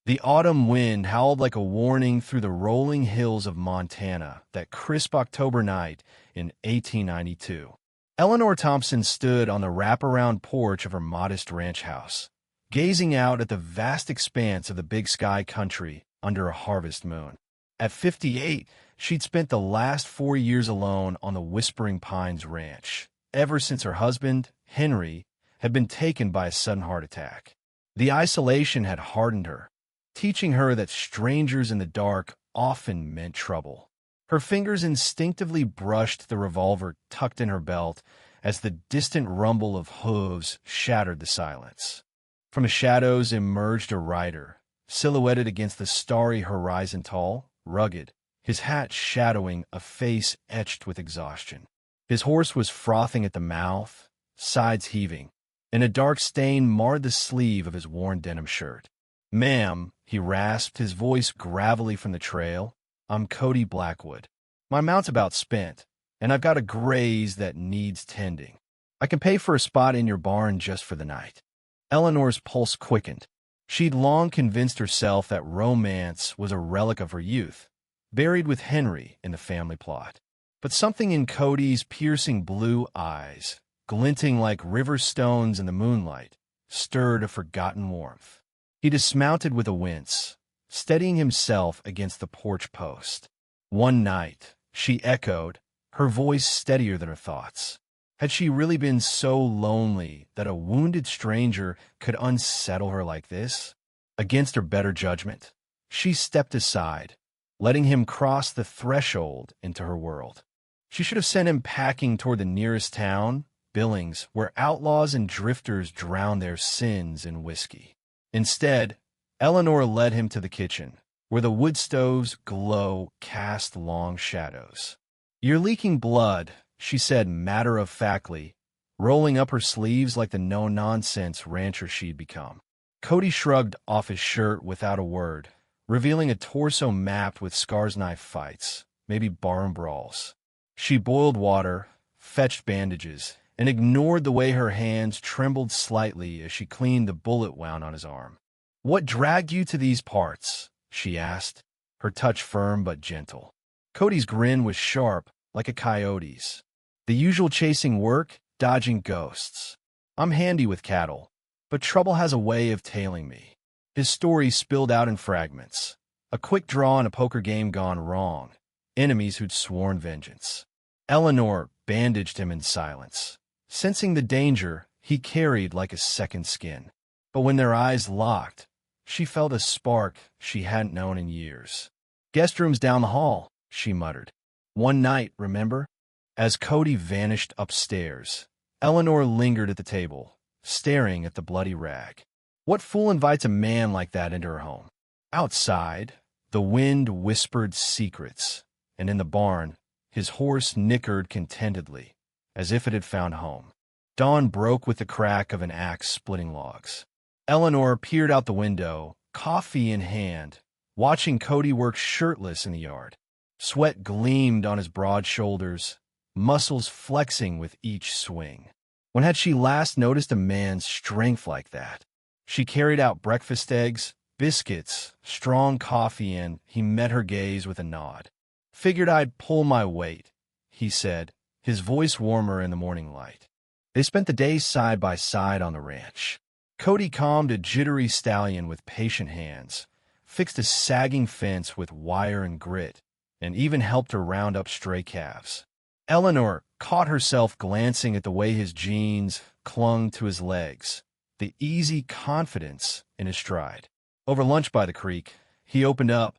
The autumn wind howled like a warning through the rolling hills of Montana that crisp October night in 1892. Eleanor Thompson stood on the wraparound porch of her modest ranch house, gazing out at the vast expanse of the Big Sky country under a harvest moon. At 58, she'd spent the last 4 years alone on the Whispering Pines Ranch, ever since her husband, Henry, had been taken by a sudden heart attack. The isolation had hardened her, teaching her that strangers in the dark often meant trouble. Her fingers instinctively brushed the revolver tucked in her belt as the distant rumble of hooves shattered the silence. From the shadows emerged a rider, silhouetted against the starry horizon, tall, rugged, his hat shadowing a face etched with exhaustion. His horse was frothing at the mouth, sides heaving, and a dark stain marred the sleeve of his worn denim shirt. "Ma'am," he rasped, his voice gravelly from the trail, "I'm Cody Blackwood. My mount's about spent, and I've got a graze that needs tending. I can pay for a spot in your barn just for the night." Eleanor's pulse quickened. She'd long convinced herself that romance was a relic of her youth, buried with Henry in the family plot. But something in Cody's piercing blue eyes, glinting like river stones in the moonlight, stirred a forgotten warmth. He dismounted with a wince, steadying himself against the porch post. "One night," she echoed, her voice steadier than her thoughts. Had she really been so lonely that a wounded stranger could unsettle her like this? Against her better judgment, she stepped aside, letting him cross the threshold into her world. She should have sent him packing toward the nearest town, Billings, where outlaws and drifters drown their sins in whiskey. Instead, Eleanor led him to the kitchen, where the wood stove's glow cast long shadows. "You're leaking blood," she said matter-of-factly, rolling up her sleeves like the no-nonsense rancher she'd become. Cody shrugged off his shirt without a word, revealing a torso mapped with scars-knife fights, maybe barroom brawls. She boiled water, fetched bandages, and ignored the way her hands trembled slightly as she cleaned the bullet wound on his arm. "What dragged you to these parts?" she asked, her touch firm but gentle. Cody's grin was sharp, like a coyote's. "The usual chasing work, dodging ghosts. I'm handy with cattle, but trouble has a way of tailing me." His story spilled out in fragments. A quick draw in a poker game gone wrong. Enemies who'd sworn vengeance. Eleanor bandaged him in silence, sensing the danger he carried like a second skin. But when their eyes locked, she felt a spark she hadn't known in years. "Guest room's down the hall," she muttered. "One night, remember?" As Cody vanished upstairs, Eleanor lingered at the table, staring at the bloody rag. What fool invites a man like that into her home? Outside, the wind whispered secrets, and in the barn, his horse nickered contentedly, as if it had found home. Dawn broke with the crack of an axe splitting logs. Eleanor peered out the window, coffee in hand, watching Cody work shirtless in the yard. Sweat gleamed on his broad shoulders, muscles flexing with each swing. When had she last noticed a man's strength like that? She carried out breakfast eggs, biscuits, strong coffee, and he met her gaze with a nod. "Figured I'd pull my weight," he said, his voice warmer in the morning light. They spent the day side by side on the ranch. Cody calmed a jittery stallion with patient hands, fixed a sagging fence with wire and grit, and even helped her round up stray calves. Eleanor caught herself glancing at the way his jeans clung to his legs, the easy confidence in his stride. Over lunch by the creek, he opened up.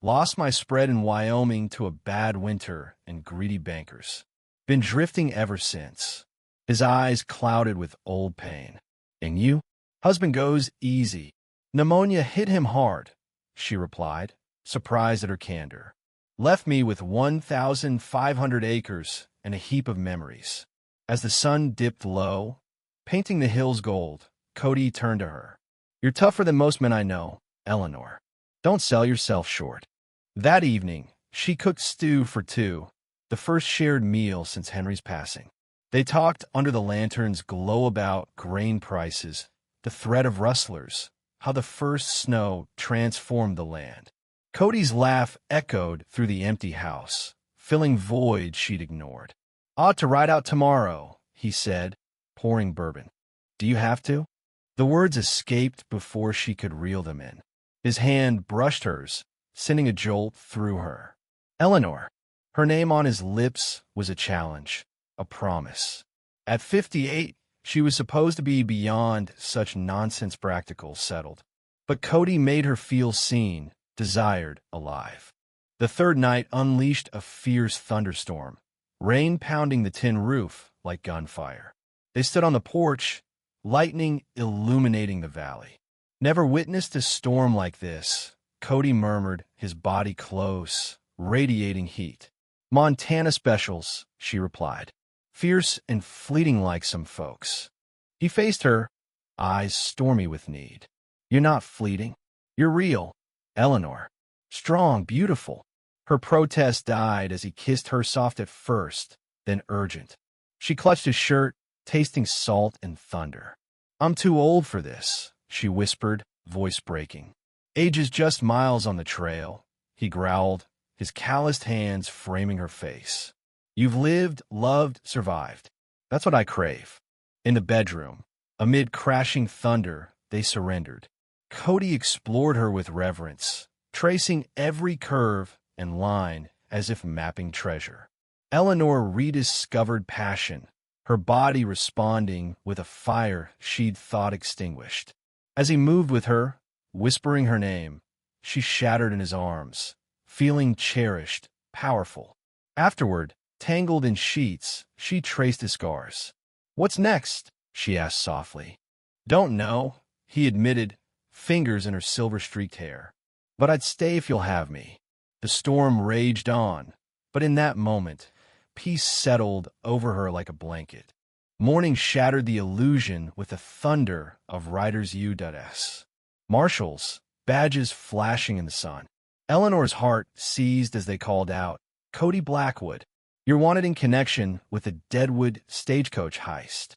"Lost my spread in Wyoming to a bad winter and greedy bankers. Been drifting ever since." His eyes clouded with old pain. "And you?" "Husband goes easy. Pneumonia hit him hard," she replied, surprised at her candor. "Left me with 1,500 acres and a heap of memories." As the sun dipped low, painting the hills gold, Cody turned to her. "You're tougher than most men I know, Eleanor. Don't sell yourself short." That evening, she cooked stew for two, the first shared meal since Henry's passing. They talked under the lantern's glow about grain prices, the threat of rustlers, how the first snow transformed the land. Cody's laugh echoed through the empty house, filling voids she'd ignored. "Ought to ride out tomorrow," he said, pouring bourbon. "Do you have to?" The words escaped before she could reel them in. His hand brushed hers, sending a jolt through her. Eleanor. Her name on his lips was a challenge, a promise. At 58, she was supposed to be beyond such nonsense practical settled. But Cody made her feel seen, desired, alive. The third night unleashed a fierce thunderstorm, rain pounding the tin roof like gunfire. They stood on the porch, lightning illuminating the valley. "Never witnessed a storm like this," Cody murmured, his body close, radiating heat. "Montana specials," she replied. "Fierce and fleeting like some folks." He faced her, eyes stormy with need. "You're not fleeting. You're real, Eleanor. Strong, beautiful." Her protest died as he kissed her soft at first, then urgent. She clutched his shirt, tasting salt and thunder. "I'm too old for this," she whispered, voice breaking. "Age is just miles on the trail," he growled, his calloused hands framing her face. "You've lived, loved, survived. That's what I crave." In the bedroom, amid crashing thunder, they surrendered. Cody explored her with reverence, tracing every curve and line as if mapping treasure. Eleanor rediscovered passion, her body responding with a fire she'd thought extinguished. As he moved with her, whispering her name, she shattered in his arms, feeling cherished, powerful. Afterward, tangled in sheets, she traced his scars. "What's next?" she asked softly. "Don't know," he admitted, fingers in her silver-streaked hair. "But I'd stay if you'll have me." The storm raged on, but in that moment, peace settled over her like a blanket. Morning shattered the illusion with the thunder of Riders U.S. Marshals, badges flashing in the sun. Eleanor's heart seized as they called out, "Cody Blackwood, you're wanted in connection with the Deadwood stagecoach heist."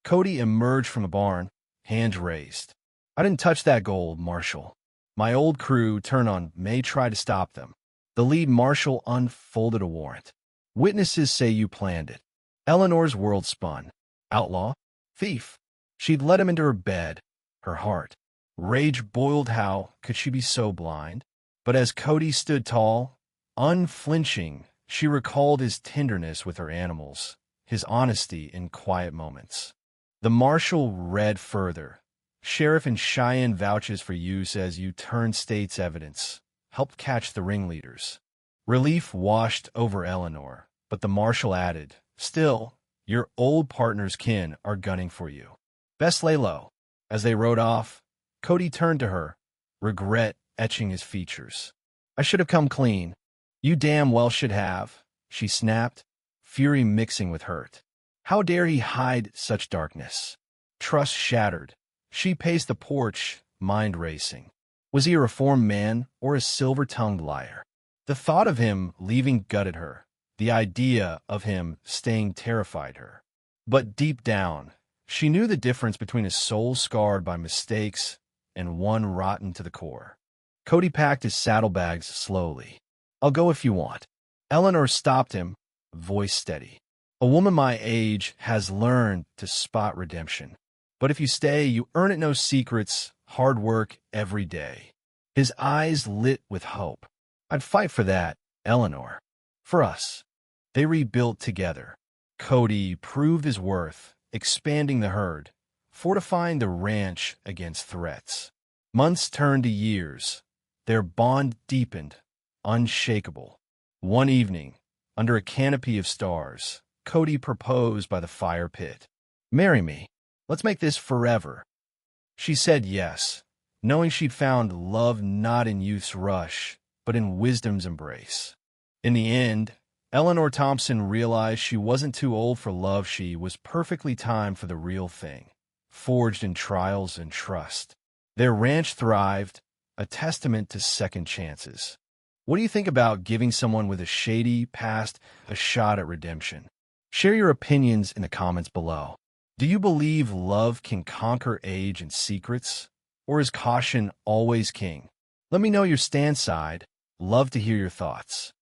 Cody emerged from the barn, hands raised. "I didn't touch that gold, Marshal. My old crew turn on may try to stop them." The lead marshal unfolded a warrant. "Witnesses say you planned it." Eleanor's world spun. Outlaw? Thief? She'd let him into her bed, her heart. Rage boiled. How could she be so blind? But as Cody stood tall, unflinching, she recalled his tenderness with her animals, his honesty in quiet moments. The marshal read further. "Sheriff in Cheyenne vouches for you, says you turned state's evidence, helped catch the ringleaders." Relief washed over Eleanor, but the marshal added, "Still, your old partner's kin are gunning for you. Best lay low." As they rode off, Cody turned to her, regret etching his features. "I should have come clean." "You damn well should have," she snapped, fury mixing with hurt. How dare he hide such darkness? Trust shattered. She paced the porch, mind racing. Was he a reformed man or a silver-tongued liar? The thought of him leaving gutted her. The idea of him staying terrified her. But deep down, she knew the difference between a soul scarred by mistakes and one rotten to the core. Cody packed his saddlebags slowly. "I'll go if you want." Eleanor stopped him, voice steady. "A woman my age has learned to spot redemption. But if you stay, you earn it. No secrets, hard work every day." His eyes lit with hope. "I'd fight for that, Eleanor. For us." They rebuilt together. Cody proved his worth, expanding the herd, fortifying the ranch against threats. Months turned to years. Their bond deepened, unshakable. One evening, under a canopy of stars, Cody proposed by the fire pit. "Marry me. Let's make this forever." She said yes, knowing she'd found love not in youth's rush, but in wisdom's embrace. In the end, Eleanor Thompson realized she wasn't too old for love. She was perfectly timed for the real thing, forged in trials and trust. Their ranch thrived, a testament to second chances. What do you think about giving someone with a shady past a shot at redemption? Share your opinions in the comments below. Do you believe love can conquer age and secrets? or is caution always king? Let me know your stand side. Love to hear your thoughts.